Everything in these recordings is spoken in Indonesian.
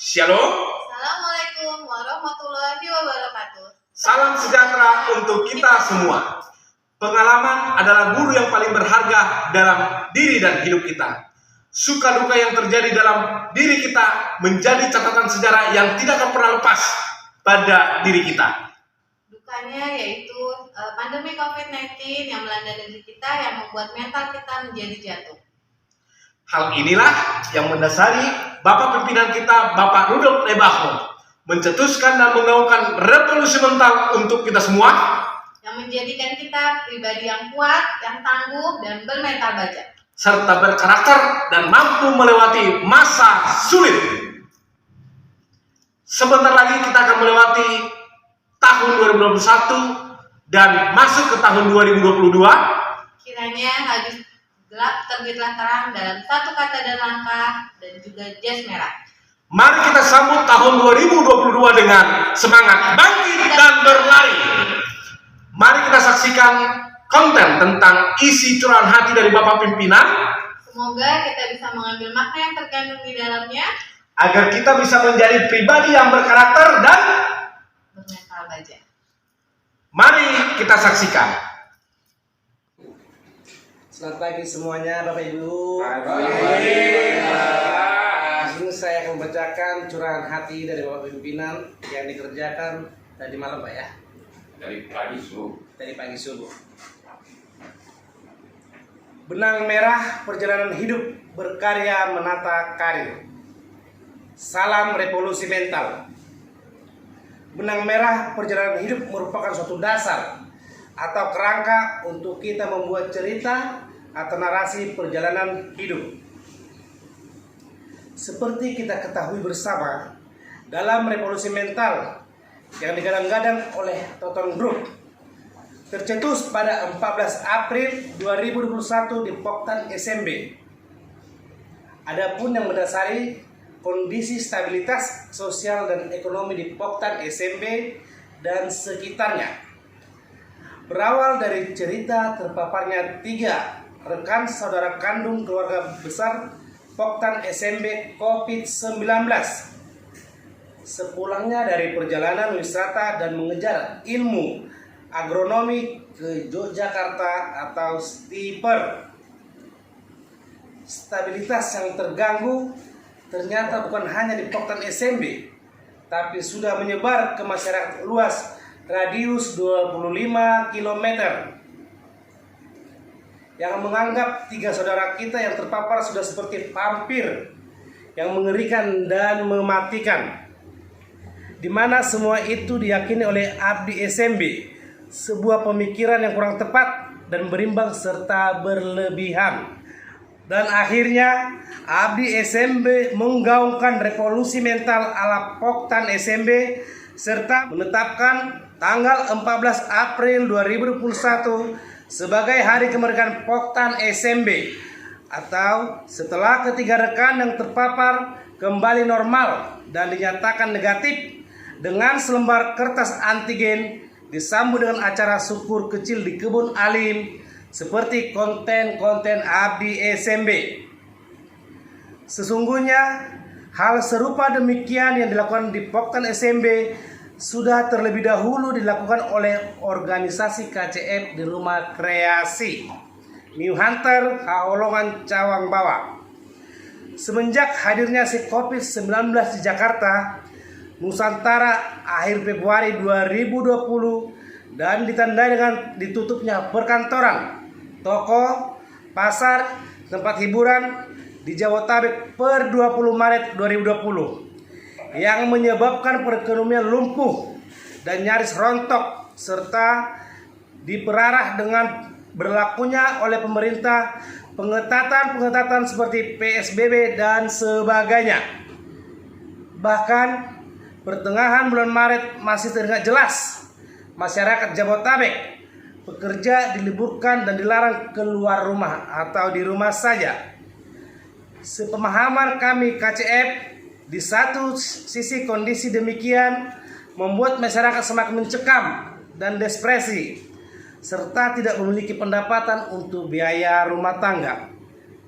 Shalom. Assalamualaikum warahmatullahi wabarakatuh. Salam sejahtera untuk kita semua. Pengalaman adalah guru yang paling berharga dalam diri dan hidup kita. Suka duka yang terjadi dalam diri kita menjadi catatan sejarah yang tidak akan pernah lepas pada diri kita. Dukanya yaitu pandemi COVID-19 yang melanda negeri kita yang membuat mental kita menjadi jatuh. Hal inilah yang mendasari Bapak pimpinan kita, Bapak Rudolf Nebaho, mencetuskan dan menggaungkan revolusi mental untuk kita semua, yang menjadikan kita pribadi yang kuat, yang tangguh, dan bermental baja, serta berkarakter dan mampu melewati masa sulit. Sebentar lagi kita akan melewati tahun 2021 dan masuk ke tahun 2022. Kiranya habis gelap terbitlah terang dalam satu kata dan langkah dan juga jas merah. Mari kita sambut tahun 2022 dengan semangat bangkit dan berlari. Mari kita saksikan konten tentang isi curahan hati dari Bapak Pimpinan. Semoga kita bisa mengambil makna yang terkandung di dalamnya Agar kita bisa menjadi pribadi yang berkarakter dan bermental baja. mari kita saksikan. Selamat pagi semuanya Bapak Ibu. Ini saya akan membacakan curahan hati dari Bapak Pimpinan yang dikerjakan tadi malam Pak ya. Dari pagi subuh. Dari pagi subuh. Benang merah perjalanan hidup berkarya menata karir. Salam revolusi mental. Benang merah perjalanan hidup merupakan suatu dasar atau kerangka untuk kita membuat cerita atau narasi perjalanan hidup. Seperti kita ketahui bersama, dalam revolusi mental yang digadang-gadang oleh Toton Group tercetus pada 14 April 2021 di Poktan SMB. Adapun yang mendasari kondisi stabilitas sosial dan ekonomi di Poktan SMB dan sekitarnya berawal dari cerita terpaparnya 3 rekan saudara kandung keluarga besar Poktan SMB COVID-19. Sepulangnya dari perjalanan wisata dan mengejar ilmu agronomi ke Yogyakarta atau Stiper. Stabilitas yang terganggu ternyata bukan hanya di Poktan SMB, tapi sudah menyebar ke masyarakat luas radius 25 km, yang menganggap 3 saudara kita yang terpapar sudah seperti vampir yang mengerikan dan mematikan, di mana semua itu diyakini oleh Abdi SMB sebuah pemikiran yang kurang tepat dan berimbang serta berlebihan. Dan akhirnya Abdi SMB menggaungkan revolusi mental ala Poktan SMB serta menetapkan tanggal 14 April 2021 sebagai hari kemerdekaan Poktan SMB, atau setelah ketiga rekan yang terpapar kembali normal dan dinyatakan negatif dengan selembar kertas antigen, disambut dengan acara syukur kecil di Kebun Alim seperti konten-konten Abdi SMB. Sesungguhnya hal serupa demikian yang dilakukan di Poktan SMB sudah terlebih dahulu dilakukan oleh organisasi KCF di Rumah Kreasi New Hunter, Haolongan, Cawang Bawah. Semenjak hadirnya si COVID-19 di Jakarta, Nusantara akhir Februari 2020 dan ditandai dengan ditutupnya perkantoran, toko, pasar, tempat hiburan di Jabodetabek per 20 Maret 2020 yang menyebabkan perekonomian lumpuh dan nyaris rontok, serta diperarah dengan berlakunya oleh pemerintah pengetatan seperti PSBB dan sebagainya. Bahkan pertengahan bulan Maret masih terlihat jelas masyarakat Jabodetabek pekerja diliburkan dan dilarang keluar rumah atau di rumah saja. Sepemahaman kami KCF, di satu sisi kondisi demikian membuat masyarakat semakin mencekam dan depresi, serta tidak memiliki pendapatan untuk biaya rumah tangga.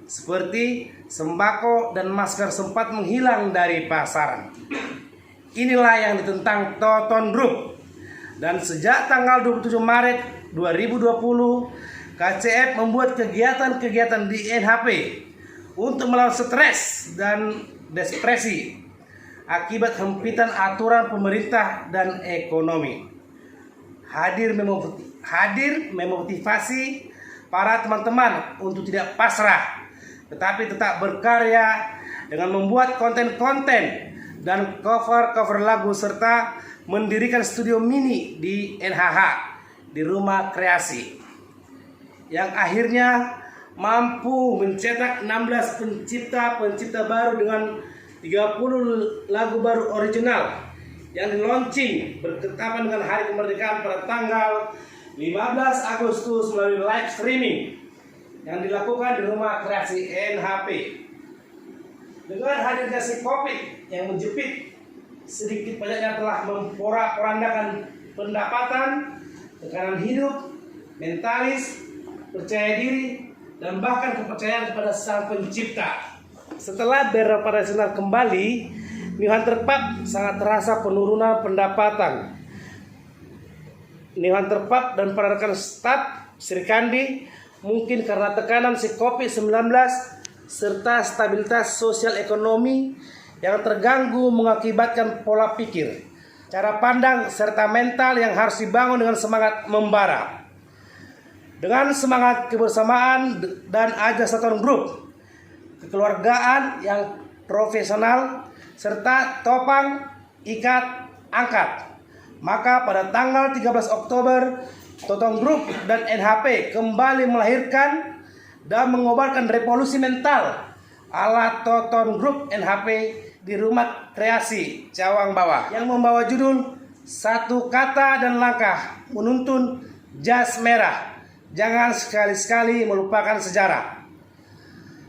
Seperti sembako dan masker sempat menghilang dari pasaran. Inilah yang ditentang Toton Group. Dan sejak tanggal 27 Maret 2020, KCF membuat kegiatan-kegiatan di NHP untuk melawan stres dan depresi akibat hempitan aturan pemerintah dan ekonomi. Hadir memotivasi para teman-teman untuk tidak pasrah, tetapi tetap berkarya dengan membuat konten-konten dan cover-cover lagu serta mendirikan studio mini di NHH, di Rumah Kreasi, yang akhirnya mampu mencetak 16 pencipta baru dengan 30 lagu baru original yang di-launching bertepatan dengan Hari Kemerdekaan pada tanggal 15 Agustus melalui live streaming yang dilakukan di Rumah Kreasi NHP. Dengan hadirnya si COVID yang menjepit, sedikit banyaknya telah memporak-porandakan pendapatan, tekanan hidup, mentalis, percaya diri, dan bahkan kepercayaan kepada sang pencipta. Setelah beroperasional kembali, New Hunter Pub sangat terasa penurunan pendapatan. New Hunter Pub dan para rekan staf Sri Kandi mungkin karena tekanan si COVID-19 serta stabilitas sosial ekonomi yang terganggu mengakibatkan pola pikir, cara pandang serta mental yang harus dibangun dengan semangat membara. Dengan semangat kebersamaan dan ajas Toton Group, kekeluargaan yang profesional serta topang ikat angkat, maka pada tanggal 13 Oktober Toton Group dan NHP kembali melahirkan dan mengobarkan revolusi mental ala Toton Group NHP di Rumah Kreasi Cawang Bawah yang membawa judul Satu Kata dan Langkah Menuntun Jas Merah, Jangan Sekali-Sekali Melupakan Sejarah.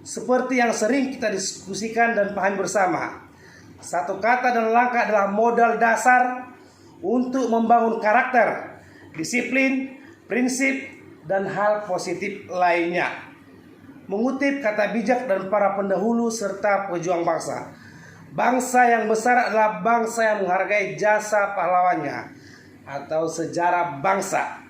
Seperti yang sering kita diskusikan dan pahami bersama, satu kata dan langkah adalah modal dasar untuk membangun karakter, disiplin, prinsip, dan hal positif lainnya. Mengutip kata bijak dan para pendahulu serta pejuang bangsa, bangsa yang besar adalah bangsa yang menghargai jasa pahlawannya atau sejarah bangsa.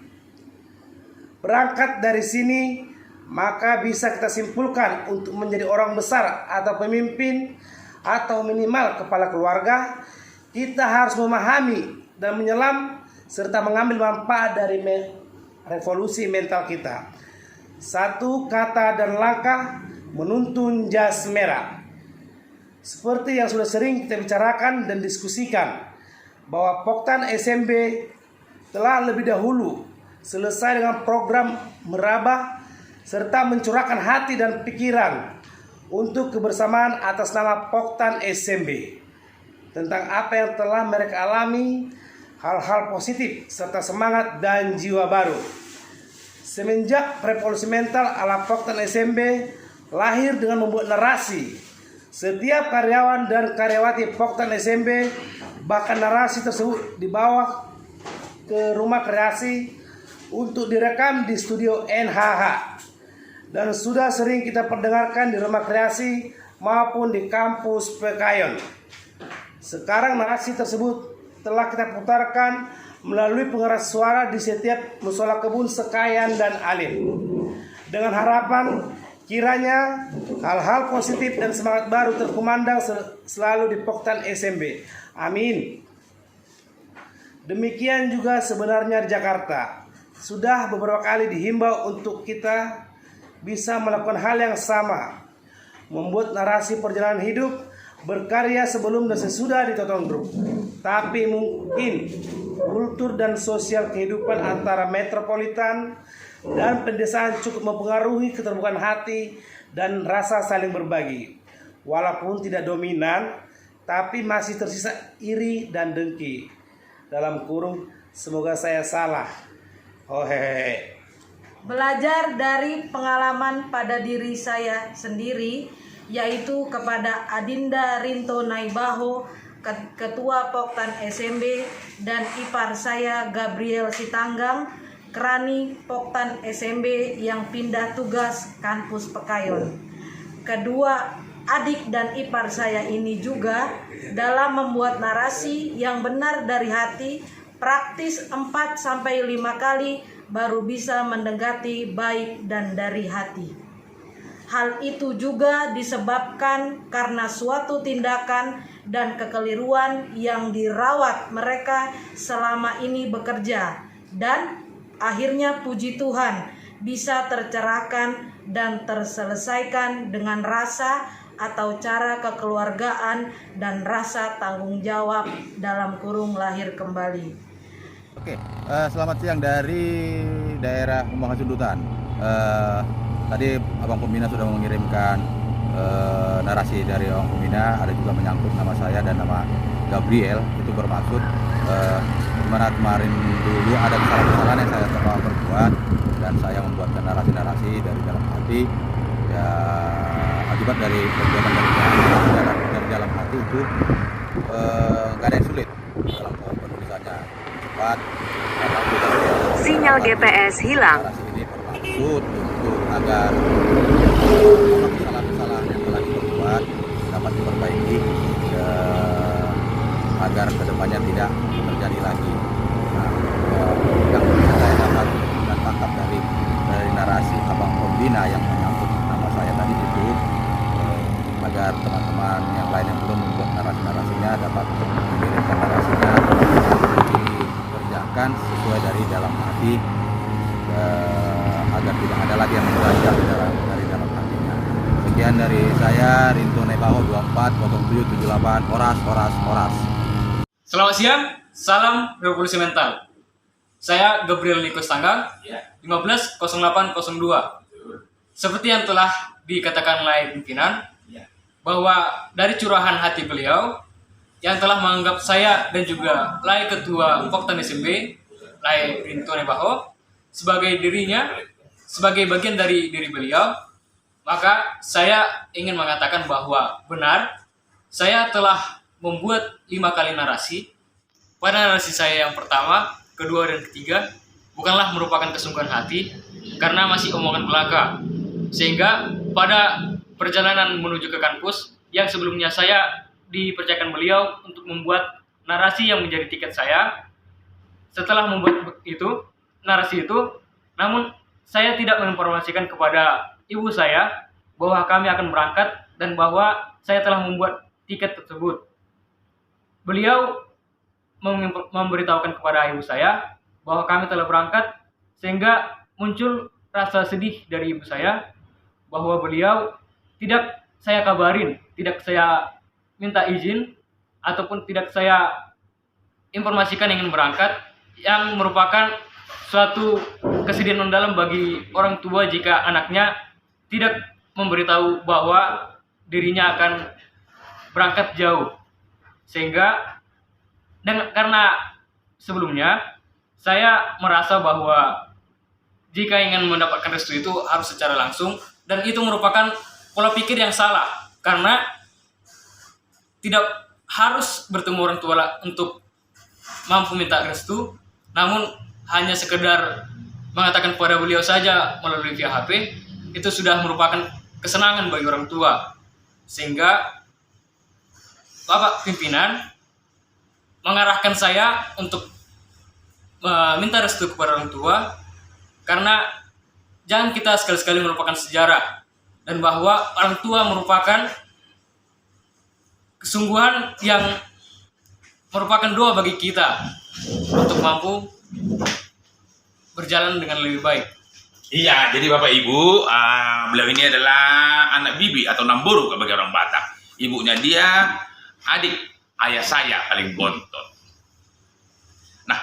Berangkat dari sini, maka bisa kita simpulkan untuk menjadi orang besar atau pemimpin atau minimal kepala keluarga, kita harus memahami dan menyelam serta mengambil manfaat dari revolusi mental kita. Satu kata dan langkah menuntun jas merah. Seperti yang sudah sering kita bicarakan dan diskusikan, bahwa Poktan SMB telah lebih dahulu selesai dengan program meraba serta mencurahkan hati dan pikiran untuk kebersamaan atas nama Poktan SMB tentang apa yang telah mereka alami, hal-hal positif serta semangat dan jiwa baru. Semenjak revolusi mental ala Poktan SMB lahir dengan membuat narasi, setiap karyawan dan karyawati Poktan SMB, bahkan narasi tersebut dibawa ke Rumah Kreasi untuk direkam di studio NHH. Dan sudah sering kita perdengarkan di Rumah Kreasi maupun di kampus Pekayon. Sekarang narasi tersebut telah kita putarkan melalui pengeras suara di setiap musola kebun Sekayan dan Alim. Dengan harapan kiranya hal-hal positif dan semangat baru terkumandang selalu di Poktan SMB. Amin. Demikian juga sebenarnya di Jakarta. Sudah beberapa kali dihimbau untuk kita bisa melakukan hal yang sama, membuat narasi perjalanan hidup, berkarya sebelum dan sesudah di Toton Group. Tapi mungkin kultur dan sosial kehidupan antara metropolitan dan pedesaan cukup mempengaruhi keterbukaan hati dan rasa saling berbagi. Walaupun tidak dominan, tapi masih tersisa iri dan dengki. Dalam kurung, semoga saya salah. Oh hehehe. Belajar dari pengalaman pada diri saya sendiri, yaitu kepada Adinda Rinto Naibaho, Ketua Poktan SMB, dan ipar saya Gabriel Sitanggang, Krani Poktan SMB yang pindah tugas kampus Pekayon. kedua adik dan ipar saya ini juga dalam membuat narasi yang benar dari hati, praktis 4-5 kali baru bisa mendekati baik dan dari hati. Hal itu juga disebabkan karena suatu tindakan dan kekeliruan yang dirawat mereka selama ini bekerja, dan akhirnya puji Tuhan bisa tercerahkan dan terselesaikan dengan rasa atau cara kekeluargaan dan rasa tanggung jawab dalam kurung lahir kembali. Oke, selamat siang dari daerah Umbangan Sundutan. Tadi Abang Pembina sudah mengirimkan narasi dari Abang Pembina, ada juga menyangkut nama saya dan nama Gabriel. Itu bermaksud dimana kemarin dulu ada kesalahan-kesalahan yang saya telah berbuat dan saya membuatkan narasi-narasi dari dalam hati. Ya, akibat dari perbuatan dari dalam hati itu nggak ada yang sulit dalam penulisannya, cepat. Sinyal GPS hilang. Narasi ini bermaksud untuk agar kesalahan-kesalahan yang telah diperbuat dapat diperbaiki agar kedepannya tidak terjadi lagi. Nah, yang bisa saya dapat dan tangkap dari narasi Abang Pembina yang menyangkut nama saya tadi itu, agar teman-teman yang lain yang belum membuat narasi-narasinya dapat mengirimkan narasinya dikerjakan sesuai dari dalam hati, agar tidak ada lagi yang mengganjal dari dalam hatinya. Sekian dari saya, Rinto Naibaho 240778 Oras. Selamat siang, salam revolusi mental. Saya Gabriel Nikos Tanggang, 150802. Seperti yang telah dikatakan oleh pimpinan, bahwa dari curahan hati beliau yang telah menganggap saya dan juga Lai Ketua Poktan SMB, Lai Rinto Naibaho, sebagai dirinya, sebagai bagian dari diri beliau, maka saya ingin mengatakan bahwa benar, saya telah membuat 5 kali narasi. Pada narasi saya yang pertama, kedua, dan ketiga bukanlah merupakan kesungguhan hati, karena masih omongan belaka. Sehingga pada perjalanan menuju ke kampus yang sebelumnya saya dipercayakan beliau untuk membuat narasi yang menjadi tiket saya, setelah membuat narasi itu, namun saya tidak menginformasikan kepada ibu saya bahwa kami akan berangkat dan bahwa saya telah membuat tiket tersebut. Beliau memberitahukan kepada ibu saya bahwa kami telah berangkat, sehingga muncul rasa sedih dari ibu saya bahwa beliau tidak saya kabarin, tidak saya minta izin, ataupun tidak saya informasikan ingin berangkat, yang merupakan suatu kesedihan mendalam bagi orang tua jika anaknya tidak memberitahu bahwa dirinya akan berangkat jauh. Sehingga karena sebelumnya saya merasa bahwa jika ingin mendapatkan restu itu harus secara langsung, dan itu merupakan pola pikir yang salah, karena tidak harus bertemu orang tua untuk mampu minta restu, namun hanya sekedar mengatakan kepada beliau saja melalui via HP, itu sudah merupakan kesenangan bagi orang tua. Sehingga Bapak pimpinan mengarahkan saya untuk meminta restu kepada orang tua, karena jangan kita sekali-sekali merupakan sejarah, dan bahwa orang tua merupakan kesungguhan yang merupakan doa bagi kita untuk mampu berjalan dengan lebih baik. Iya, jadi Bapak Ibu, beliau ini adalah anak bibi atau namburu bagi orang Batak. Ibunya dia adik ayah saya paling bontot. Nah,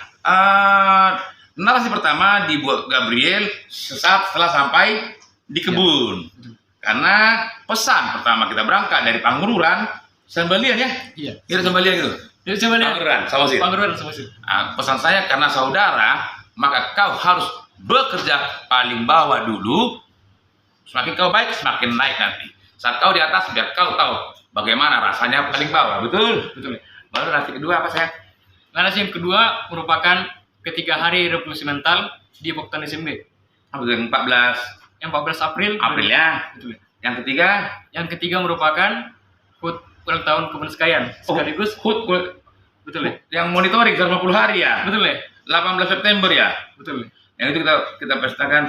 narasi pertama dibuat Gabriel sesaat setelah sampai di kebun. Karena pesan pertama kita berangkat dari Pangururan, Sambalian ya? Iya. Kira Sambalian gitu? Jadi Sambalian. Pangururan, Samosir. Pesan saya, karena saudara, maka kau harus bekerja paling bawah dulu. Semakin kau baik, semakin naik nanti. Saat kau di atas, biar kau tahu bagaimana rasanya paling bawah. Betul? Betul. Baru narasi kedua apa saya? Narasi yang kedua merupakan ketika hari revolusi mental di Poktan SMB. Yang 14 April. April ya. Betul. Yang ketiga, Yang ketiga merupakan HUT ulang tahun kebenskayan sekaligus HUT betul ya? yang monitoring 50 hari ya. Betul ya? 18 September ya. Betul ya? Yang itu kita pestakan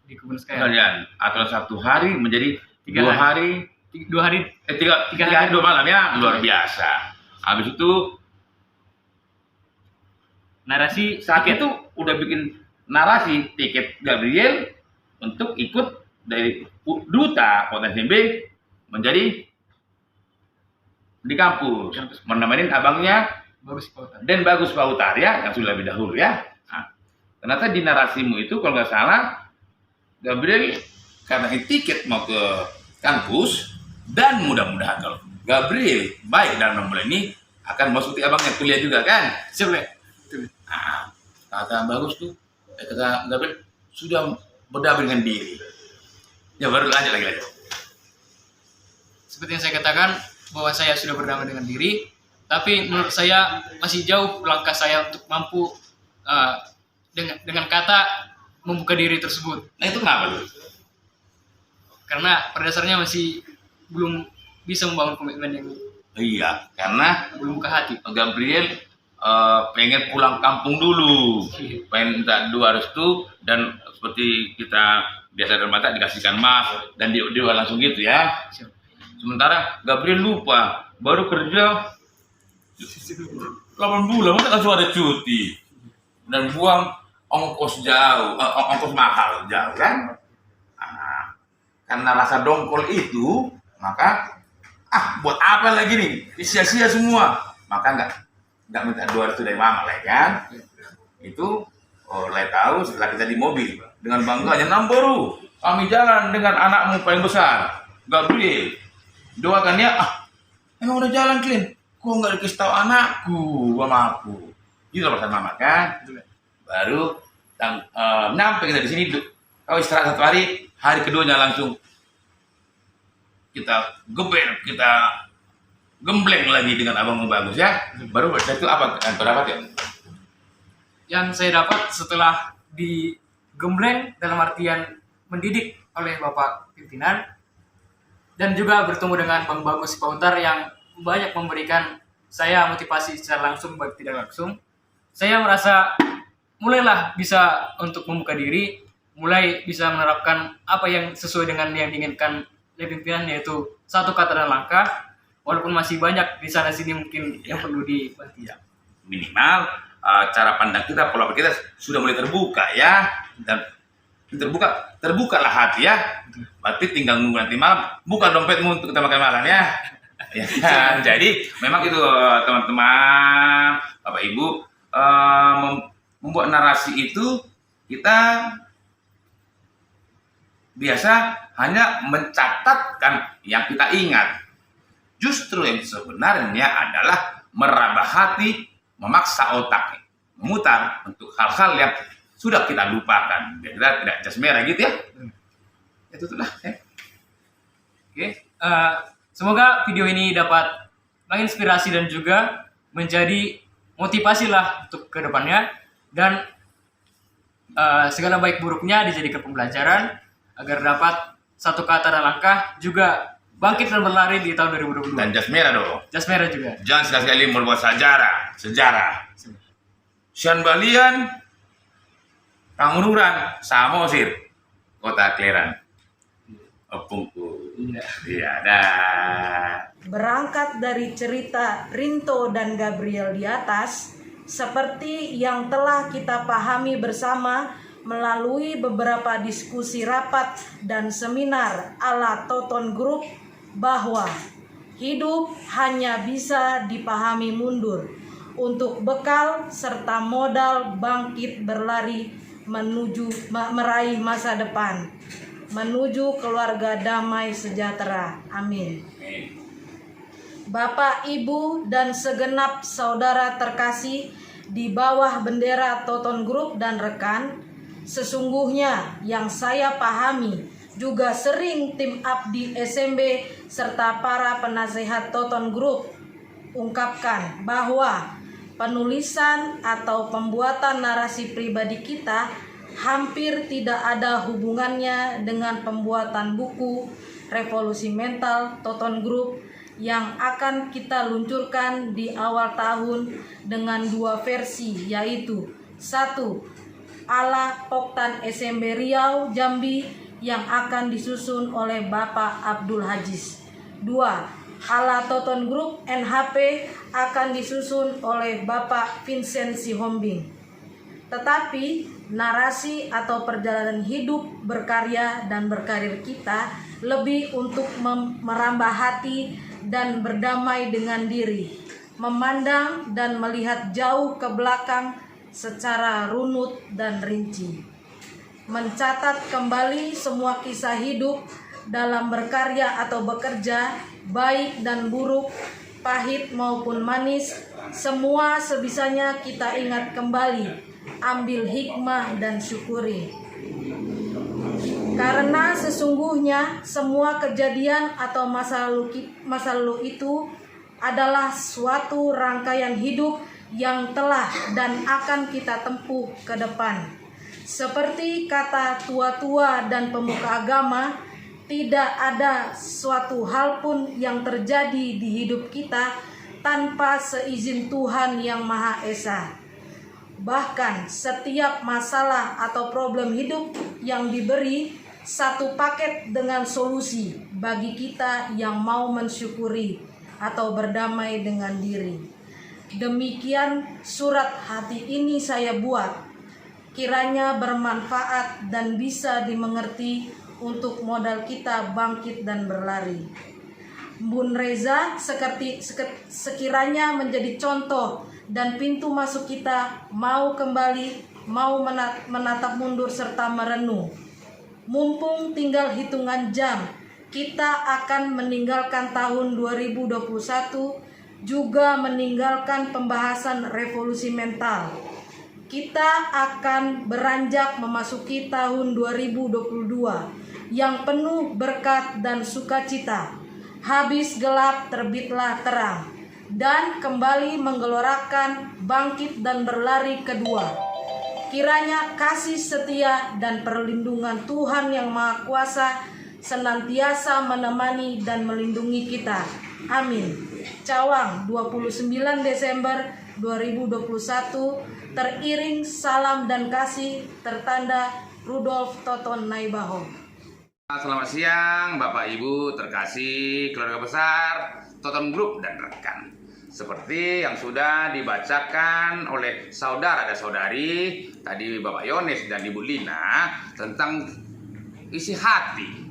Di kebenskayan. kalian atau 1 hari menjadi 3 2 hari, 2 hari 3 hari 2 malam ya, luar biasa. Habis itu narasi saat tiket. itu udah bikin narasi tiket Gabriel untuk ikut dari duta Kota SMB menjadi di kampus menemani abangnya Bagus Pautan. dan Bagus Pautar ya yang sudah lebih dahulu ya. Nah, ternyata di narasimu itu kalau nggak salah Gabriel karena tiket mau ke kampus dan mudah-mudahan kalau Gabriel baik dalam 6 bulan ini akan masuki abangnya kuliah juga kan. Siap ya? Nah, kata Bagus tuh, kata Gabriel sudah berdamai dengan diri. Ya baru lanjut lagi. Seperti yang saya katakan bahwa saya sudah berdamai dengan diri, tapi menurut saya masih jauh langkah saya untuk mampu dengan kata membuka diri tersebut. Nah itu kenapa tuh? Karena pada dasarnya masih belum bisa membangun komitmen yang Iya, karena belum buka hati. Gabriel pengen pulang kampung dulu, pengen minta doa restu dan seperti kita biasa dalam mata dikasihkan mas dan dia langsung gitu ya. Sementara Gabriel lupa baru kerja 8 bulan masa langsung ada cuti dan buang ongkos jauh, ongkos mahal jauh kan? Nah, karena rasa dongkol itu maka buat apa lagi nih sia-sia semua, maka nggak minta doa restu dari mama lah kan. Itu oleh tahu setelah kita di mobil dengan bangganya Namboru kami jalan dengan anakmu paling besar Gabriel doakan ya emang udah jalan clean kok nggak dikasih tahu anakku sama aku gitu pesan mama kan. Baru nyampe kita di sini kau istirahat 1 hari, hari keduanya langsung kita geber, kita gembleng lagi dengan abang Bagus ya. Baru itu apa dapat ya? Yang saya dapat setelah digembleng dalam artian mendidik oleh Bapak pimpinan dan juga bertemu dengan Bang Bagus Pautar yang banyak memberikan saya motivasi secara langsung baik tidak langsung. Saya merasa mulailah bisa untuk membuka diri, mulai bisa menerapkan apa yang sesuai dengan yang diinginkan oleh pimpinan, yaitu 1 kata dan langkah. Walaupun masih banyak di sana sini mungkin yang perlu dibantu. Ya, minimal cara pandang kita, pola pikir kita sudah mulai terbuka ya, dan terbukalah hati ya. Berarti tinggal nunggu nanti malam, buka dompetmu untuk kita makan malam ya. Ya kan? Jadi memang itu teman-teman, Bapak Ibu, membuat narasi itu kita biasa hanya mencatatkan yang kita ingat. Justru yang sebenarnya adalah meraba hati, memaksa otak memutar untuk hal-hal yang sudah kita lupakan. Biar kita tidak jas merah gitu ya. Itu itulah. Oke, semoga video ini dapat menginspirasi dan juga menjadi motivasi lah untuk kedepannya, dan segala baik buruknya dijadikan pembelajaran agar dapat 1 kata dan langkah juga bangkit dan berlari di tahun 2022. Dan jas merah dong. Jas merah juga. Jangan sekali-kali membuat sejarah. Sian Balian, Kangururan, Samosir, Kota Kleran. Opungku. Iya, dah. Berangkat dari cerita Rinto dan Gabriel di atas, seperti yang telah kita pahami bersama melalui beberapa diskusi rapat dan seminar ala Toton Group, bahwa hidup hanya bisa dipahami mundur untuk bekal serta modal bangkit berlari menuju meraih masa depan, menuju keluarga damai sejahtera. Amin. Bapak, Ibu, dan segenap saudara terkasih di bawah bendera Toton Group dan rekan, sesungguhnya yang saya pahami juga sering tim Abdi SMB serta para penasehat Toton Group ungkapkan bahwa penulisan atau pembuatan narasi pribadi kita hampir tidak ada hubungannya dengan pembuatan buku Revolusi Mental Toton Group yang akan kita luncurkan di awal tahun dengan 2 versi, yaitu 1. ala Poktan SMB Riau Jambi yang akan disusun oleh Bapak Abdul Hajiz. 2. ala Toton Group NHP akan disusun oleh Bapak Vincent Sihombing. Tetapi narasi atau perjalanan hidup berkarya dan berkarir kita lebih untuk merambah hati dan berdamai dengan diri, memandang dan melihat jauh ke belakang secara runut dan rinci, mencatat kembali semua kisah hidup dalam berkarya atau bekerja, baik dan buruk, pahit maupun manis, semua sebisanya kita ingat kembali, ambil hikmah dan syukuri. Karena sesungguhnya semua kejadian atau masa lalu itu adalah suatu rangkaian hidup yang telah dan akan kita tempuh ke depan. Seperti kata tua-tua dan pemuka agama, tidak ada suatu hal pun yang terjadi di hidup kita tanpa seizin Tuhan yang Maha Esa. Bahkan setiap masalah atau problem hidup yang diberi satu paket dengan solusi bagi kita yang mau mensyukuri atau berdamai dengan diri. Demikian surat hati ini saya buat, kiranya bermanfaat dan bisa dimengerti untuk modal kita bangkit dan berlari. Bun Reza sekiranya menjadi contoh dan pintu masuk kita mau kembali, mau menatap mundur serta merenung. Mumpung tinggal hitungan jam, kita akan meninggalkan tahun 2021, juga meninggalkan pembahasan revolusi mental. Kita akan beranjak memasuki tahun 2022 yang penuh berkat dan sukacita. Habis gelap terbitlah terang, dan kembali menggelorakan bangkit dan berlari kedua. Kiranya kasih setia dan perlindungan Tuhan yang Maha Kuasa senantiasa menemani dan melindungi kita. Amin. Cawang, 29 Desember 2021, teriring salam dan kasih tertanda Rudolf Toton Naibaho. Selamat siang Bapak Ibu terkasih, keluarga besar Toton Group dan rekan. Seperti yang sudah dibacakan oleh saudara dan saudari tadi, Bapak Yones dan Ibu Lina, tentang isi hati.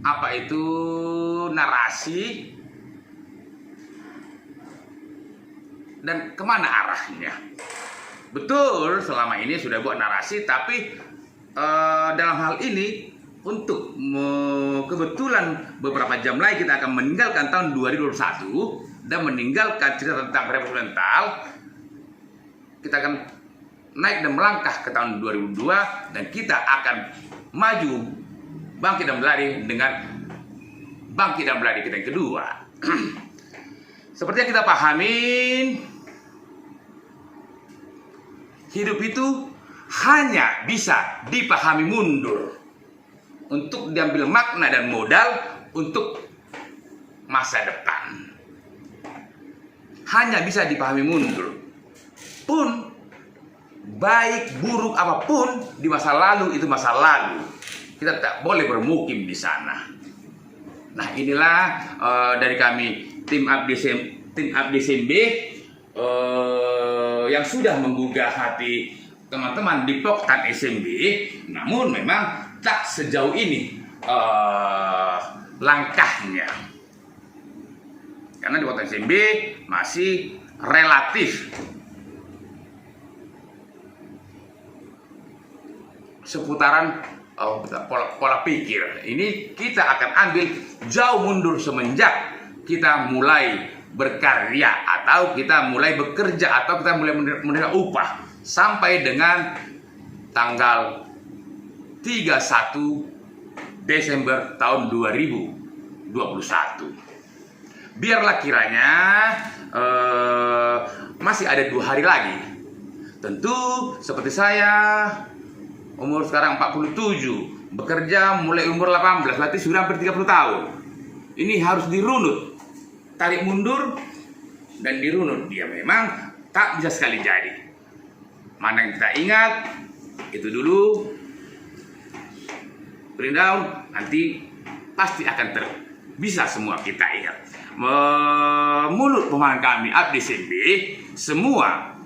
Apa itu narasi dan kemana arahnya? Betul, selama ini sudah buat narasi, tapi dalam hal ini untuk kebetulan beberapa jam lagi kita akan meninggalkan tahun 2021 dan meninggalkan cerita tentang revolusi mental. Kita akan naik dan melangkah ke tahun 2002 dan kita akan maju bangkit dan berlari dengan bangkit dan berlari kita yang kedua. Seperti yang kita pahamin, hidup itu hanya bisa dipahami mundur untuk diambil makna dan modal untuk masa depan. Hanya bisa dipahami mundur. Pun baik buruk apapun di masa lalu itu masa lalu. Kita tak boleh bermukim di sana. Nah, inilah dari kami tim Abdi SMB yang sudah menggugah hati teman-teman di Poktan SMB, namun memang tak sejauh ini langkahnya. Karena di Poktan SMB masih relatif seputaran pola pikir. Ini kita akan ambil jauh mundur semenjak kita mulai berkarya atau kita mulai bekerja atau kita mulai menerima upah sampai dengan tanggal 31 Desember tahun 2021. Biarlah kiranya masih ada 2 hari lagi. Tentu seperti saya umur sekarang 47, bekerja mulai umur 18, berarti sudah hampir 30 tahun. Ini harus dirunut, tarik mundur dan dirunut. Dia memang tak bisa sekali jadi. Mana yang kita ingat itu dulu, Perindaun, nanti pasti akan bisa semua kita ingat. Mulut pemahaman kami Abdi SMP, semua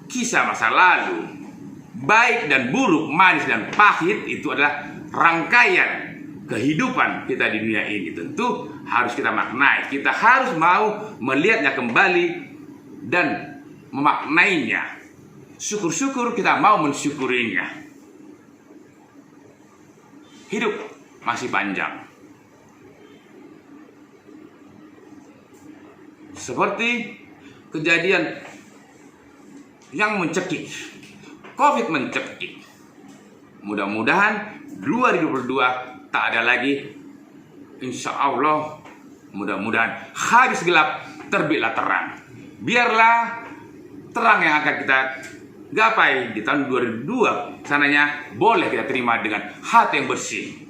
kisah masa lalu, baik dan buruk, manis dan pahit, itu adalah rangkaian kehidupan kita di dunia ini. Tentu harus kita maknai. Kita harus mau melihatnya kembali dan memaknainya. Syukur-syukur kita mau mensyukurinya. Hidup masih panjang. Seperti kejadian yang mencekik, COVID mencekik. Mudah-mudahan 2022 tak ada lagi. Insya Allah, mudah-mudahan habis gelap terbitlah terang. Biarlah terang yang akan kita gapai di tahun 2002 sananya boleh kita terima dengan hati yang bersih.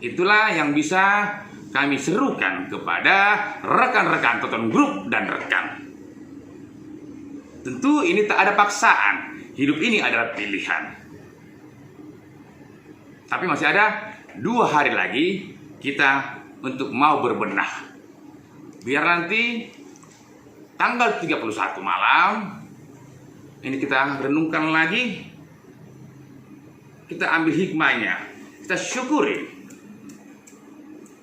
Itulah yang bisa kami serukan kepada rekan-rekan Toton Group dan rekan. Tentu ini tak ada paksaan. Hidup ini adalah pilihan. Tapi masih ada 2 hari lagi kita untuk mau berbenah. Biar nanti tanggal 31 malam ini kita renungkan lagi. Kita ambil hikmahnya. Kita syukuri.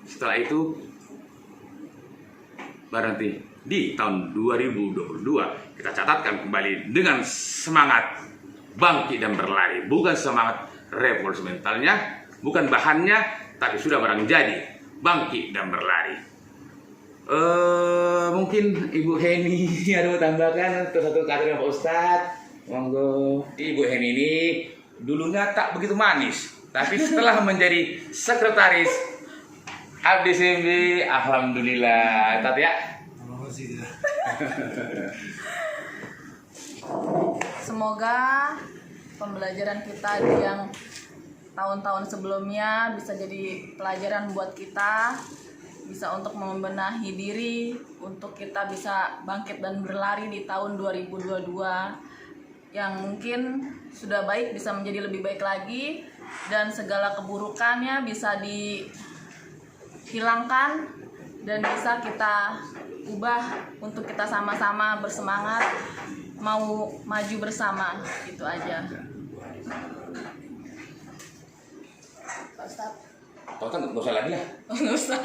Setelah itu baru nanti di tahun 2022 kita catatkan kembali dengan semangat bangkit dan berlari. Bukan semangat revolusi mentalnya, bukan bahannya, tapi sudah barang jadi bangkit dan berlari. Mungkin Ibu Heni ada mau tambahkan satu kata dengan Pak Ustadz. Monggo. Ibu Heni ini dulunya tak begitu manis, tapi setelah menjadi sekretaris Abdi SMP, alhamdulillah. Tat ya. Semoga pembelajaran kita di yang tahun-tahun sebelumnya bisa jadi pelajaran buat kita, bisa untuk membenahi diri, untuk kita bisa bangkit dan berlari di tahun 2022 yang mungkin sudah baik bisa menjadi lebih baik lagi, dan segala keburukannya bisa dihilangkan dan bisa kita ubah untuk kita sama-sama bersemangat mau maju bersama. Itu aja. Pak Ustadz. Kau kan nggak usah lagi lah. Nggak usah.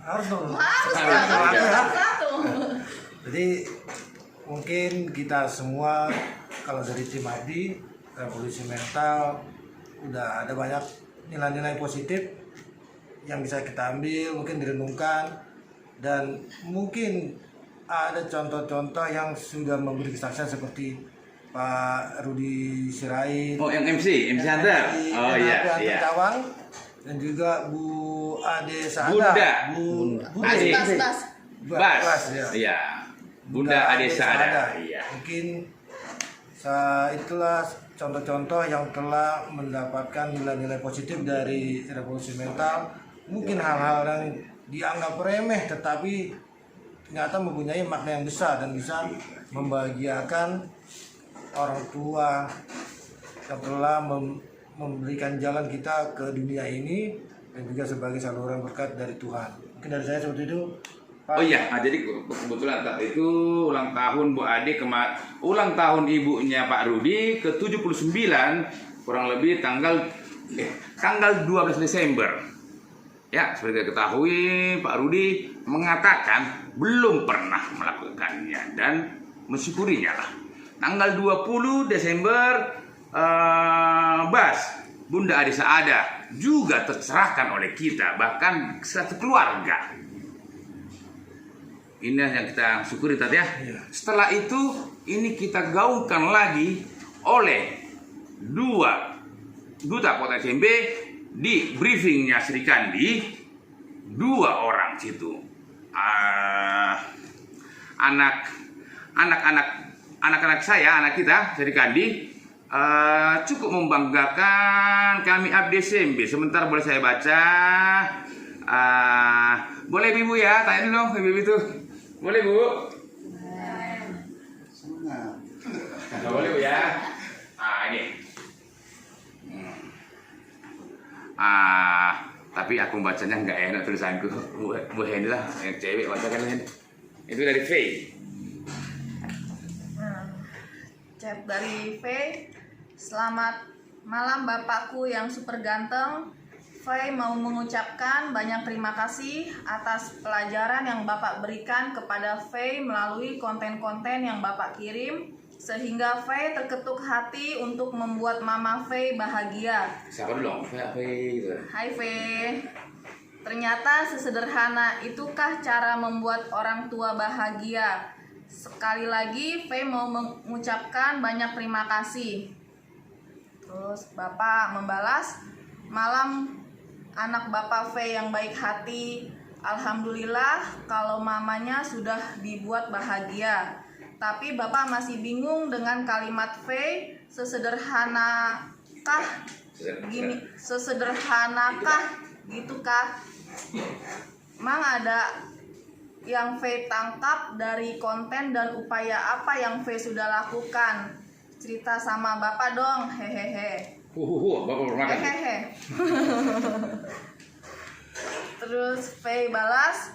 Harus dong. Satu. Jadi mungkin kita semua kalau dari tim Abdi Revolusi Mental udah ada banyak nilai-nilai positif yang bisa kita ambil, mungkin direnungkan, dan mungkin ada contoh-contoh yang sudah memberi kesaksian seperti Pak Rudi Sirait. Oh, yang MC Hunter. Oh iya, iya. Cawang, dan juga Bu Ade Saada. Bunda. Ade. Bas. Iya. Bunda Ade Saada. Iya. Mungkin itulah contoh-contoh yang telah mendapatkan nilai-nilai positif dari revolusi mental. Mungkin hal-hal yang dianggap remeh tetapi ternyata mempunyai makna yang besar dan bisa membahagiakan orang tua yang telah memberikan jalan kita ke dunia ini, dan juga sebagai saluran berkat dari Tuhan. Mungkin dari saya seperti itu, Pak. Oh iya, jadi kebetulan itu ulang tahun Bu Ade, ulang tahun ibunya Pak Rudi ke-79, kurang lebih tanggal 12 Desember. Ya, seperti kita ketahui, Pak Rudi mengatakan belum pernah melakukannya dan mensyukurinya lah. Tanggal 20 Desember, Bas, Bunda Ade Saada juga tercerahkan oleh kita, bahkan satu keluarga. Ini yang kita syukuri tadi ya. Setelah itu, ini kita gaungkan lagi oleh 2 duta kota SMP di briefingnya Sri Kandi, 2 orang situ. Anak-anak saya, anak kita Sri Kandi, cukup membanggakan kami abdi SMP. Sebentar boleh saya baca. Boleh Ibu ya, tanya dulu Ibu itu. Boleh Bu? Nggak boleh Bu ya. Ini. Tapi aku bacanya nggak enak tulisanku. Bu Hendy lah, yang cewek bacakan Hendy. Itu dari Faye. Chat dari Faye. Selamat malam Bapakku yang super ganteng. Faye mau mengucapkan banyak terima kasih atas pelajaran yang Bapak berikan kepada Faye melalui konten-konten yang Bapak kirim, sehingga Faye terketuk hati untuk membuat Mama Faye bahagia. Siapa dulu? Faye gitu. Hai Faye. Ternyata sesederhana itukah cara membuat orang tua bahagia. Sekali lagi Faye mau mengucapkan banyak terima kasih. Terus Bapak membalas, malam anak Bapak Faye yang baik hati. Alhamdulillah kalau mamanya sudah dibuat bahagia. Tapi Bapak masih bingung dengan kalimat Faye, sesederhanakah gitu kah? Mang ada yang Faye tangkap dari konten dan upaya apa yang Faye sudah lakukan? Cerita sama Bapak dong, hehehe. Bapak bermakan. Hehehe. Terus Faye balas,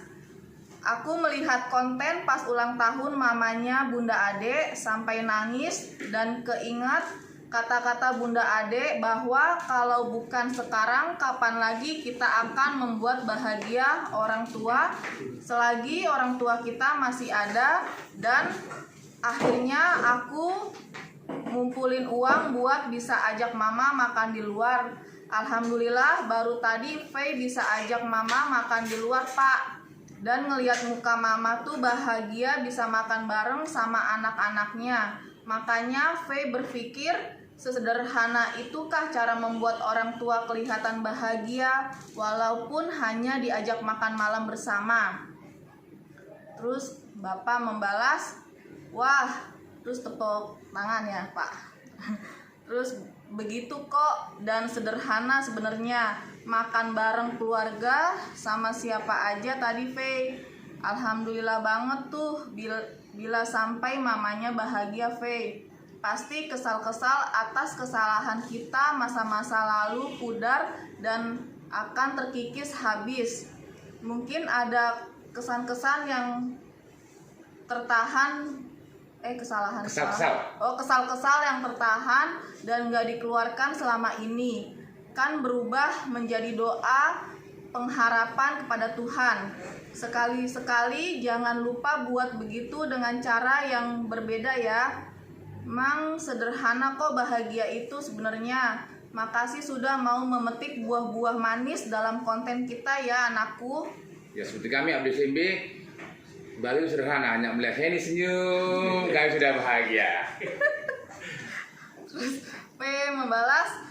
aku melihat konten pas ulang tahun mamanya Bunda Ade sampai nangis dan keingat kata-kata Bunda Ade bahwa kalau bukan sekarang kapan lagi kita akan membuat bahagia orang tua selagi orang tua kita masih ada. Dan akhirnya aku ngumpulin uang buat bisa ajak mama makan di luar. Alhamdulillah baru tadi Faye bisa ajak mama makan di luar Pak. Dan ngelihat muka mama tuh bahagia bisa makan bareng sama anak-anaknya. Makanya Faye berpikir, sesederhana itukah cara membuat orang tua kelihatan bahagia walaupun hanya diajak makan malam bersama. Terus Bapak membalas, wah, terus tepuk tangan ya Pak. Terus begitu kok dan sederhana sebenarnya, makan bareng keluarga sama siapa aja tadi Faye. Alhamdulillah banget tuh bila sampai mamanya bahagia Faye. Pasti kesal-kesal atas kesalahan kita masa-masa lalu pudar dan akan terkikis habis. Mungkin ada kesan-kesan yang tertahan, kesal-kesal yang tertahan dan gak dikeluarkan selama ini. Kan berubah menjadi doa pengharapan kepada Tuhan. Sekali-sekali jangan lupa buat begitu dengan cara yang berbeda ya. Mang sederhana kok bahagia itu sebenarnya. Makasih sudah mau memetik buah-buah manis dalam konten kita ya anakku. Ya seperti kami abdi SMP, Bali sederhana, hanya melihat Henny senyum, kami sudah bahagia. Terus P membalas,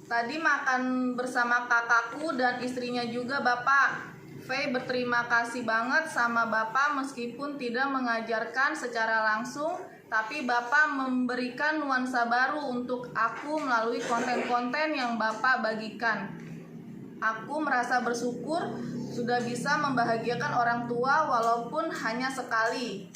tadi makan bersama kakakku dan istrinya juga Bapak. Faye berterima kasih banget sama Bapak meskipun tidak mengajarkan secara langsung, tapi Bapak memberikan nuansa baru untuk aku melalui konten-konten yang Bapak bagikan. Aku merasa bersyukur sudah bisa membahagiakan orang tua walaupun hanya sekali.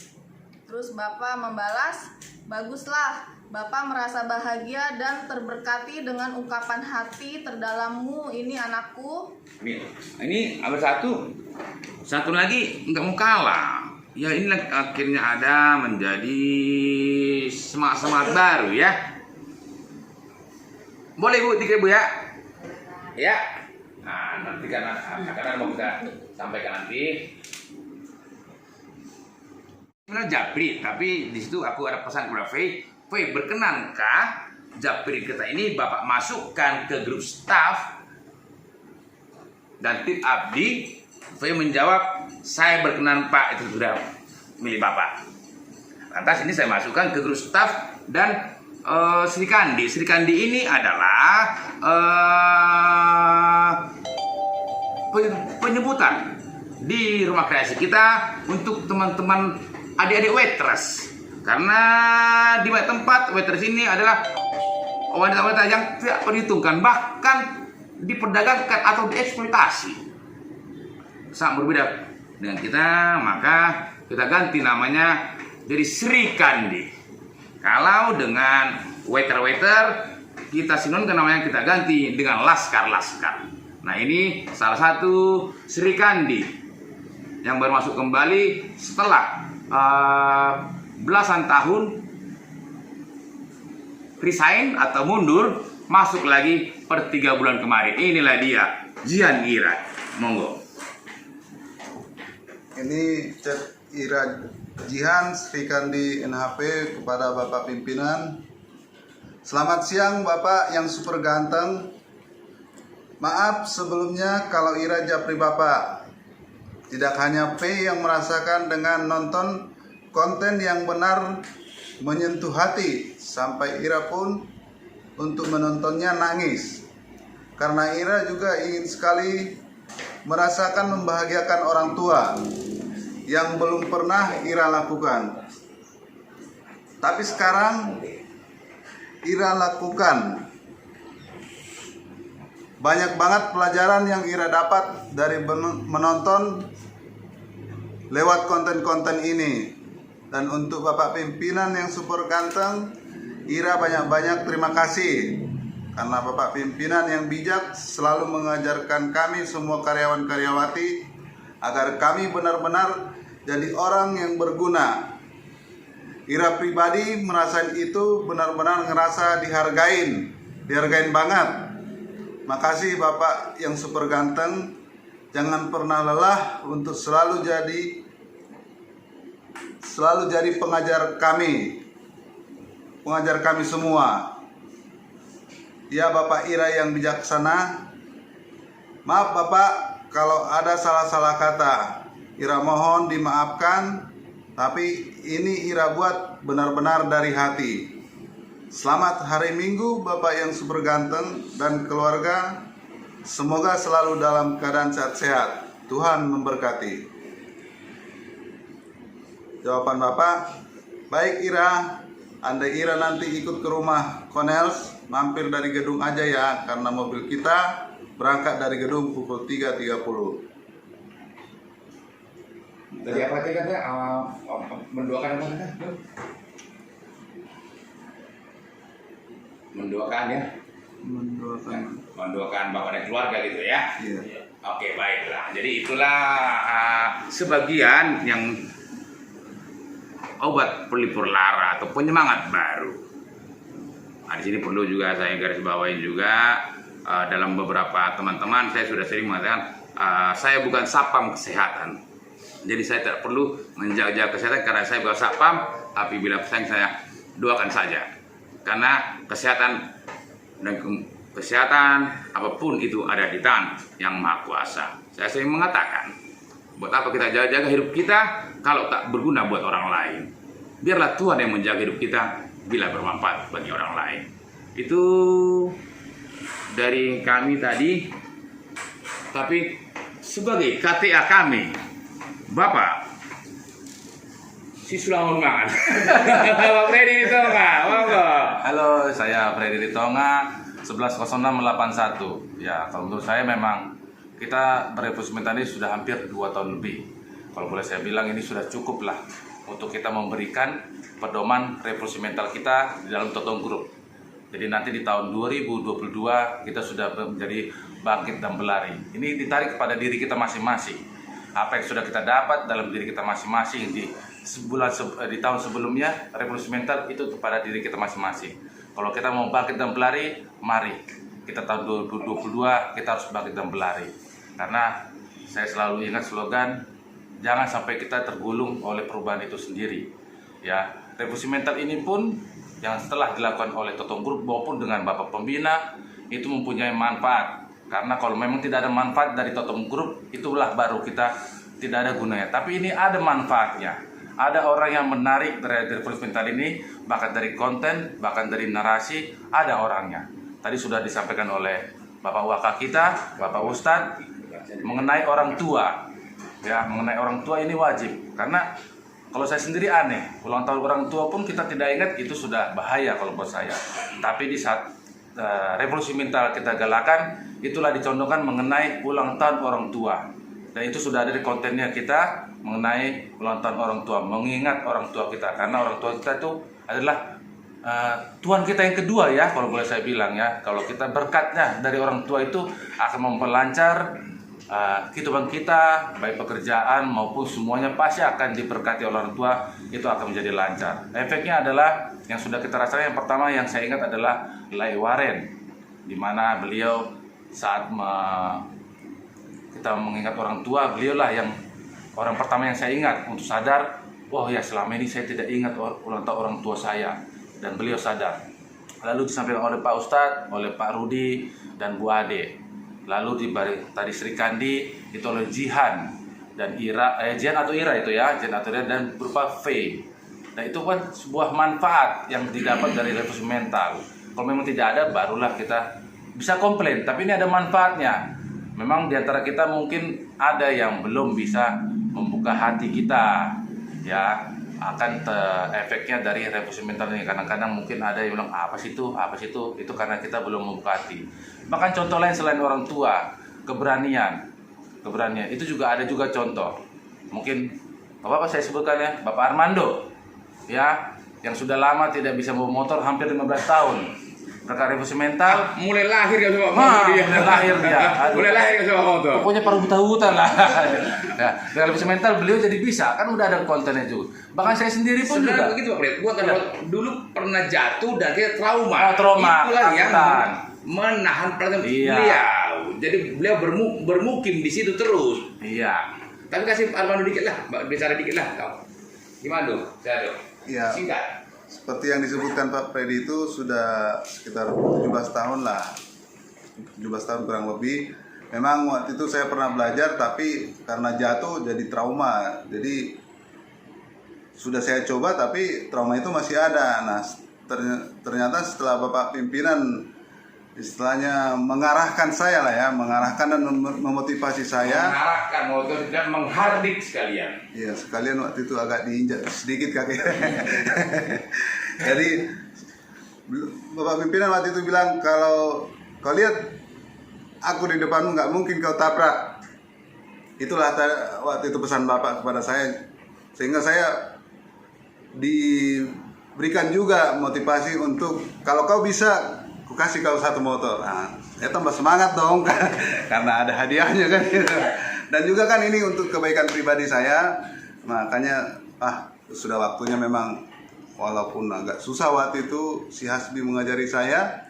Terus Bapak membalas, baguslah, Bapak merasa bahagia dan terberkati dengan ungkapan hati terdalammu ini anakku. Ini nomor satu lagi nggak mau kalah. Ya inilah akhirnya ada menjadi semangat baru ya. Boleh Bu, dikit Bu ya. Ya. Nah nanti karena mau kita sampaikan nanti. Sebenarnya Japri, tapi di situ aku ada pesan kepada Faye. Faye, berkenankah Japri kita ini Bapak masukkan ke grup staff dan tim abdi? Faye menjawab, saya berkenan Pak, itu sudah milik Bapak. Lantas ini saya masukkan ke grup staff dan Sri Kandi. Sri Kandi ini adalah penyebutan di rumah kreasi kita untuk teman-teman adik-adik waitress. Karena di banyak tempat waitress ini adalah wanita-wanita yang tidak perhitungkan, bahkan diperdagangkan atau dieksploitasi. Sangat berbeda dengan kita, maka kita ganti namanya jadi Sri Kandi. Kalau dengan waiter-waiter, kita sinonkan namanya, kita ganti dengan laskar-laskar. Nah, ini salah satu Sri Kandi yang baru masuk kembali setelah belasan tahun resign atau mundur, masuk lagi per 3 bulan kemarin. Inilah dia, Jihan Ira. Monggo. Ini chat Ira Jihan Sri Kandi NHP kepada Bapak Pimpinan. Selamat siang Bapak yang super ganteng. Maaf sebelumnya kalau Ira japri Bapak. Tidak hanya P yang merasakan dengan nonton konten yang benar menyentuh hati, sampai Ira pun untuk menontonnya nangis. Karena Ira juga ingin sekali merasakan membahagiakan orang tua yang belum pernah Ira lakukan. Tapi sekarang Ira lakukan. Banyak banget pelajaran yang Ira dapat dari menonton lewat konten-konten ini. Dan untuk Bapak Pimpinan yang super ganteng, Ira banyak-banyak terima kasih. Karena Bapak Pimpinan yang bijak selalu mengajarkan kami semua karyawan-karyawati agar kami benar-benar jadi orang yang berguna. Ira pribadi merasain itu, benar-benar ngerasa dihargain banget. Makasih Bapak yang super ganteng. Jangan pernah lelah untuk selalu jadi pengajar kami semua. Ya Bapak Ira yang bijaksana. Maaf Bapak kalau ada salah-salah kata. Ira mohon dimaafkan, tapi ini Ira buat benar-benar dari hati. Selamat hari Minggu Bapak yang super ganteng dan keluarga. Semoga selalu dalam keadaan sehat-sehat. Tuhan memberkati. Jawaban Bapak, baik Ira. Andai Ira nanti ikut ke rumah Cornels, mampir dari gedung aja ya, karena mobil kita berangkat dari gedung pukul 3.30. Tadi apa tadi kata? Mendoakan apa kata? Mendoakan ya? Mendoakan bapak dan keluarga gitu ya? Iya. Oke, baiklah. Jadi itulah sebagian yang obat pelipur lara atau penyemangat baru. Nah, di sini perlu juga saya garis bawahi juga, dalam beberapa teman-teman saya sudah sering mengatakan saya bukan satpam kesehatan. Jadi saya tidak perlu menjaga kesehatan karena saya bukan satpam, tapi bila saya doakan saja. Karena kesehatan dan kesehatan apapun itu ada di tangan yang Maha Kuasa. Saya sering mengatakan, buat apa kita jaga-jaga hidup kita kalau tak berguna buat orang lain? Biarlah Tuhan yang menjaga hidup kita bila bermanfaat bagi orang lain. Itu dari kami tadi. Tapi sebagai KTA kami, Bapak Siswa Undangan. Bapak Freddy Ritonga, monggo. Halo, saya Freddy Ritonga, 110681. Ya, kalau menurut saya memang kita berevolusi mental ini sudah hampir 2 tahun lebih. Kalau boleh saya bilang ini sudah cukup lah untuk kita memberikan pedoman revolusi mental kita di dalam Totong Group. Jadi nanti di tahun 2022 kita sudah menjadi bangkit dan berlari. Ini ditarik kepada diri kita masing-masing. Apa yang sudah kita dapat dalam diri kita masing-masing di tahun sebelumnya, revolusi mental itu kepada diri kita masing-masing. Kalau kita mau bangkit dan berlari, mari kita tahun 2022 kita harus bangkit dan berlari. Karena saya selalu ingat slogan, jangan sampai kita tergulung oleh perubahan itu sendiri. Ya, revolusi mental ini pun yang setelah dilakukan oleh Totong Group maupun dengan Bapak Pembina itu mempunyai manfaat. Karena kalau memang tidak ada manfaat dari Totong Group, itulah baru kita tidak ada gunanya. Tapi ini ada manfaatnya. Ada orang yang menarik dari revolusi mental ini, bahkan dari konten, bahkan dari narasi, ada orangnya. Tadi sudah disampaikan oleh Bapak Waka kita, Bapak Ustadz, mengenai orang tua. Ya, mengenai orang tua ini wajib. Karena kalau saya sendiri aneh, ulang tahun orang tua pun kita tidak ingat, itu sudah bahaya kalau buat saya. Tapi di saat revolusi mental kita galakan, itulah dicontohkan mengenai ulang tahun orang tua. Dan itu sudah ada di kontennya kita mengenai ulang tahun orang tua, mengingat orang tua kita, karena orang tua kita itu adalah Tuhan kita yang kedua ya, kalau boleh saya bilang ya. Kalau kita berkatnya dari orang tua itu akan memperlancar kehidupan kita, baik pekerjaan maupun semuanya pasti akan diberkati oleh orang tua, itu akan menjadi lancar. Efeknya adalah yang sudah kita rasakan, yang pertama yang saya ingat adalah Lai Waren, di mana beliau saat kita mengingat orang tua, beliaulah yang orang pertama yang saya ingat untuk sadar, oh ya selama ini saya tidak ingat ulang tahun orang tua saya, dan beliau sadar. Lalu disampaikan oleh Pak Ustadz, oleh Pak Rudi dan Bu Ade. Lalu tadi Sri Kandi itu oleh Jihan dan Jihan atau Ira itu ya, Jihan atau Ira, dan berupa V. Nah itu kan sebuah manfaat yang didapat dari revolusi mental. Kalau memang tidak ada, barulah kita bisa komplain. Tapi ini ada manfaatnya. Memang diantara kita mungkin ada yang belum bisa membuka hati kita, ya, akan efeknya dari revolusi mental ini. Kadang-kadang mungkin ada yang bilang apa sih itu karena kita belum membuka hati. Bahkan contoh lain selain orang tua, keberanian itu juga ada juga contoh. Mungkin Bapak saya sebutkan ya, Bapak Armando ya, yang sudah lama tidak bisa membawa motor hampir 15 tahun. Berkat revolusi mental mulai lahir ya coba motor dia. Mulai lahir ya coba motor. Pokoknya paruh hutan lah. Nah, dengan revolusi mental beliau jadi bisa, kan udah ada kontennya juga. Bahkan saya sendiri pun sebenarnya juga begitu Pak Fred. Gua kan dulu pernah jatuh dan kita trauma. Itulah yang menahan perhatian beliau. Jadi beliau bermukim di situ terus. Iya. Tapi kasih Armando dikit lah, bicara dikit lah kau. Gimana dong? Saya dong. Iya. Singkat. Seperti yang disebutkan Pak Freddy itu sudah sekitar 17 tahun lah. 17 tahun kurang lebih. Memang waktu itu saya pernah belajar, tapi karena jatuh jadi trauma. Jadi sudah saya coba tapi trauma itu masih ada. Nah, ternyata setelah Bapak pimpinan istilahnya mengarahkan saya lah ya, mengarahkan dan memotivasi saya. Mengarahkan, dan menghardik sekalian. Iya, sekalian waktu itu agak diinjak sedikit kaki. Jadi Bapak pimpinan waktu itu bilang, kalau kau lihat aku di depanmu nggak mungkin kau tabrak. Itulah waktu itu pesan Bapak kepada saya, sehingga saya diberikan juga motivasi untuk kalau kau bisa, aku kasih kau satu motor. Nah, saya tambah semangat dong karena ada hadiahnya kan. Dan juga kan ini untuk kebaikan pribadi saya. Makanya sudah waktunya memang, walaupun agak susah waktu itu si Hasbi mengajari saya.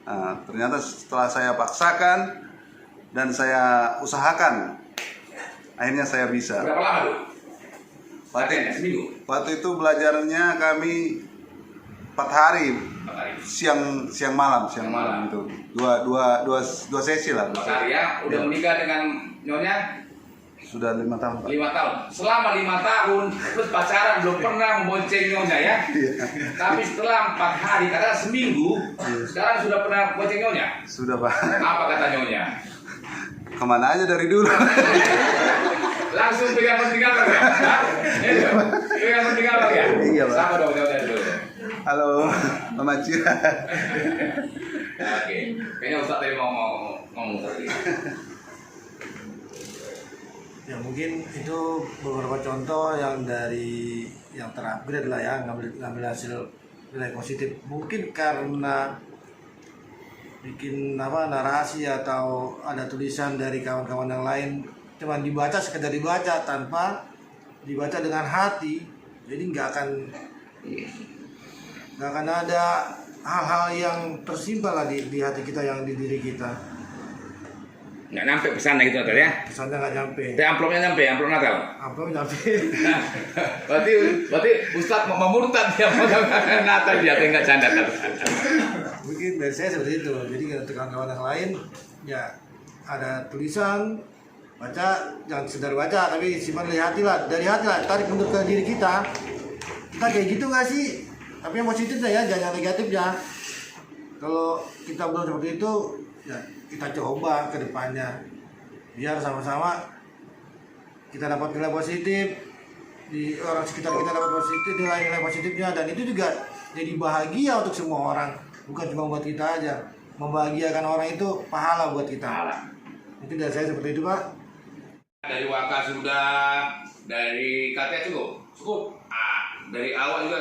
Nah, ternyata setelah saya paksakan dan saya usahakan, akhirnya saya bisa. Berapa lama tuh? Seminggu? Waktu itu belajarnya kami 4 hari. Siang malam itu dua sesi lah. Mas Arya udah menikah dengan Nyonya sudah 5 tahun Pak. 5 tahun. Selama 5 tahun terus pacaran belum pernah membonceng Nyonya ya. Tapi setelah 4 hari, kata seminggu, sekarang sudah pernah bonceng Nyonya. Sudah Pak. Apa kata Nyonya? Kemana aja dari dulu. Langsung pegang penting apa ya? Pegang penting apa ya? Iya Pak. Sama dong Nyonya dulu. Halo, Mama Cia. Oke, kayaknya Ustaz tadi mau ngomong tadi. Ya mungkin itu beberapa contoh yang terupgrade lah ya, ngambil hasil nilai positif. Mungkin karena bikin narasi atau ada tulisan dari kawan-kawan yang lain, cuman dibaca sekedar dibaca tanpa dibaca dengan hati, jadi nggak akan ada hal-hal yang tersimpan lah di hati kita, yang di diri kita. Nggak nyampe pesannya gitu Natal ya? Pesannya nggak nyampe. Tapi amplopnya nyampe, amplop Natal. Amplop nyampe. berarti Ustadz mau murtad dia mau Natal dia, nggak canda. Mungkin dari saya seperti itu. Jadi untuk kawan-kawan yang lain, ya ada tulisan, baca, jangan sekedar baca, tapi simpan dari hati lah, tarik mundur ke diri kita. Kita kayak gitu nggak sih? Tapi yang positifnya ya, jangan yang negatifnya. Kalau kita belum seperti itu, ya kita coba ke depannya, biar sama-sama kita dapat nilai positif, di orang sekitar kita dapat positif, nilai positifnya, dan itu juga jadi bahagia untuk semua orang. bukan cuma buat kita aja. Membahagiakan orang itu pahala buat kita. Itu dari saya seperti itu, Pak. Dari Waka sudah, dari KTA cukup. Dari awal juga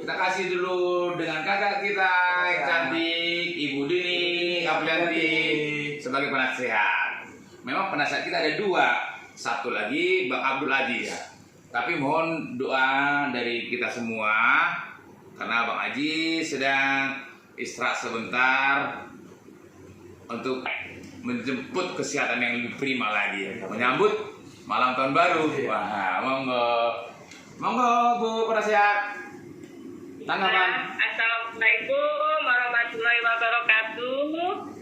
kita kasih dulu dengan kakak kita yang cantik, Ibu Dini Aprianti sebagai penasehat. Memang penasehat kita ada 2, satu lagi Bang Abdul Aziz. Tapi mohon doa dari kita semua karena Bang Aji sedang istirahat sebentar untuk menjemput kesehatan yang lebih prima lagi, menyambut malam tahun baru. Wah, monggo Bu penasehat, tanggapan. Assalamualaikum warahmatullahi wabarakatuh.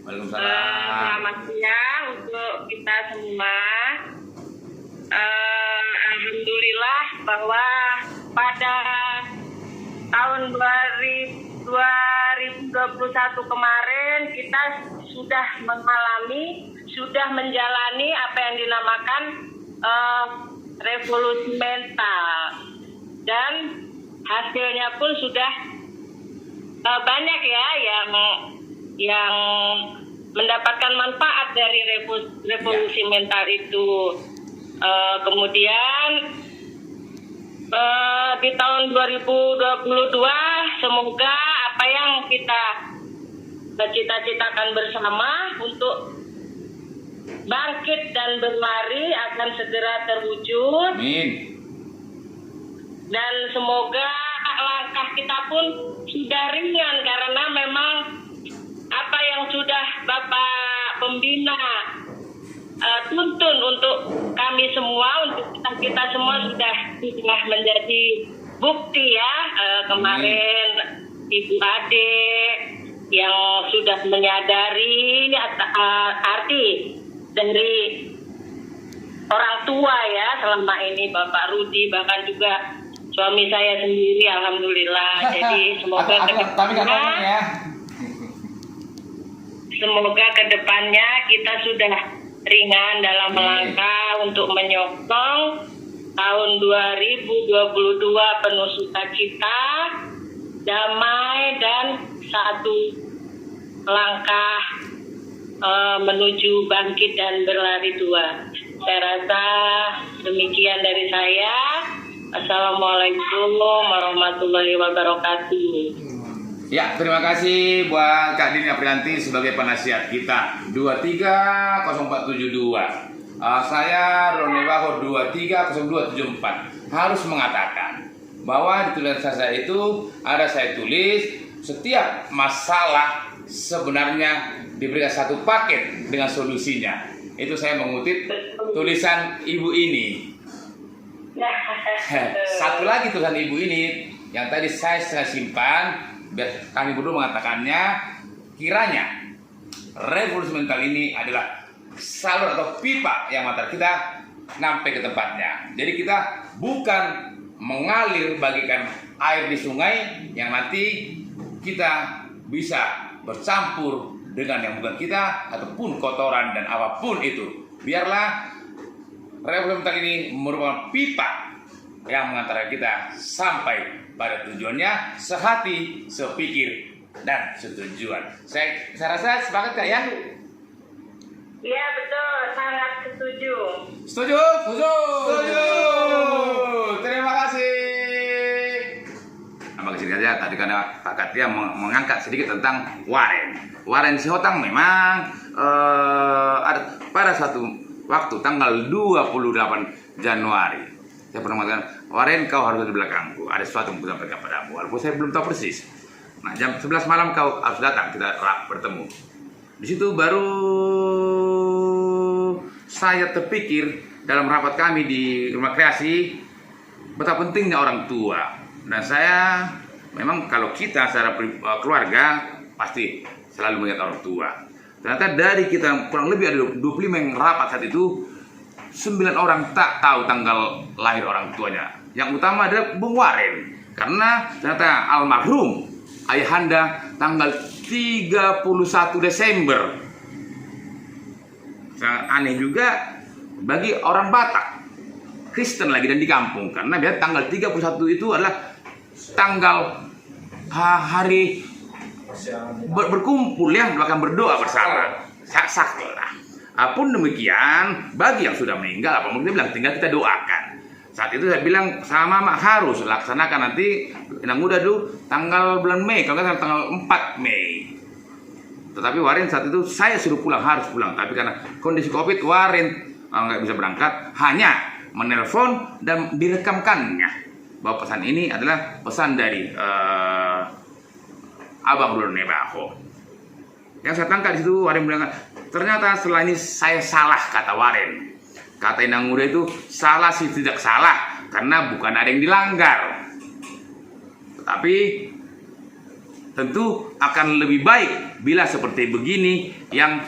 Waalaikumsalam. Selamat siang untuk kita semua. Alhamdulillah bahwa pada tahun 2021 kemarin kita sudah menjalani apa yang dinamakan revolusi mental, dan hasilnya pun sudah banyak ya yang mendapatkan manfaat dari revolusi mental itu. Kemudian di tahun 2022 semoga apa yang kita cita-citakan bersama untuk bangkit dan berlari akan segera terwujud. Amin. Dan semoga langkah kita pun sudah ringan karena memang apa yang sudah Bapak Pembina tuntun untuk kami semua, untuk kita semua sudah menjadi bukti ya. Kemarin Ibu Ade yang sudah menyadari arti dari orang tua ya selama ini, Bapak Rudi, bahkan juga suami saya sendiri, alhamdulillah. Jadi semoga kedepannya kita sudah ringan dalam langkah untuk menyokong tahun 2022 penuh sukacita, damai, dan satu langkah menuju bangkit dan berlari tua. Saya rasa demikian dari saya. Assalamualaikum warahmatullahi wabarakatuh. Ya, terima kasih buat Kak Dini Aprianti sebagai penasihat kita 230472. Saya Roni Bahor 230274 harus mengatakan bahwa di tulisan saya itu saya tulis setiap masalah sebenarnya diberikan satu paket dengan solusinya. Itu saya mengutip tulisan ibu ini. Satu lagi tulisan ibu ini yang tadi saya simpan biar kami berdua mengatakannya, kiranya revolusi mental ini adalah salur atau pipa yang mengantar kita sampai ke tempatnya. Jadi kita bukan mengalir bagikan air di sungai yang nanti kita bisa bercampur dengan yang bukan kita ataupun kotoran dan apapun itu. Biarlah revolusi mental ini merupakan pipa yang mengantar kita sampai pada tujuannya, sehati, sepikir, dan setujuan. Saya rasa sepakat Kak ya? Iya betul, sangat setuju. Setuju? Setuju. Terima kasih. Nah, kesini aja tadi karena Pak Katia mengangkat sedikit tentang Waren. Waren Sihotang memang ada pada satu waktu tanggal 28 Januari. Saya pernah mengatakan, Waren kau harus di belakangku. Ada sesuatu yang aku sampaikan padamu. Walaupun saya belum tahu persis. Nah, jam 11 malam kau harus datang, kita bertemu. Di situ baru saya terpikir dalam rapat kami di Rumah Kreasi betapa pentingnya orang tua. Dan saya memang kalau kita secara keluarga pasti selalu melihat orang tua. Ternyata dari kita kurang lebih ada 25 yang rapat saat itu, 9 orang tak tahu tanggal lahir orang tuanya. Yang utama adalah Bung Waren, karena ternyata almarhum ayahanda tanggal 31 Desember. Sangat aneh juga bagi orang Batak, Kristen lagi dan di kampung, karena biar tanggal 31 itu adalah tanggal hari berkumpul ya, bahkan berdoa bersama. Saklah. Apapun demikian, bagi yang sudah meninggal, apa mungkin bilang tinggal kita doakan. Saat itu saya bilang sama Mama harus laksanakan nanti yang udah dulu tanggal bulan Mei, kalau nggak tanggal 4 Mei. Tetapi Warin saat itu saya suruh pulang, harus pulang. Tapi karena kondisi COVID, Warin nggak bisa berangkat, hanya menelpon dan direkamkannya bahwa pesan ini adalah pesan dari Abang Bruno Nebaho. Yang saya tangkap di situ, Warin bilang, ternyata setelah ini saya salah, kata Warin. Kata Inang Muda itu salah sih tidak salah, karena bukan ada yang dilanggar. Tetapi tentu akan lebih baik bila seperti begini yang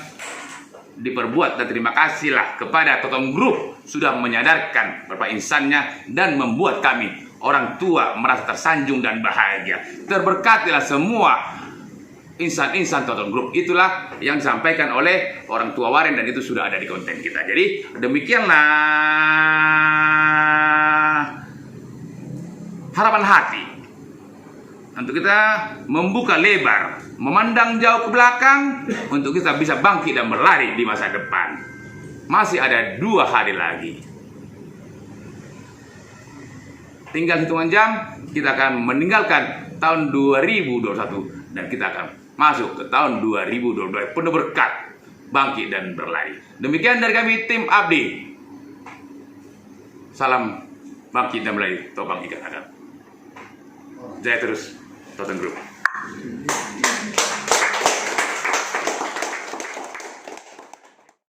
diperbuat, dan terima kasihlah kepada Toton Group sudah menyadarkan Bapak insannya dan membuat kami orang tua merasa tersanjung dan bahagia. Terberkatilah semua insan-insan Toton Group. Itulah yang disampaikan oleh orang tua Warin, dan itu sudah ada di konten kita. Jadi demikianlah harapan hati untuk kita membuka lebar, memandang jauh ke belakang, untuk kita bisa bangkit dan berlari di masa depan. Masih ada 2 hari lagi. Tinggal hitungan jam, kita akan meninggalkan tahun 2021 dan kita akan masuk ke tahun 2022 penuh berkat, bangkit dan berlari. Demikian dari kami tim Abdi. Salam bangkit dan berlari, topang ikan adab. Jaya terus Toton Group.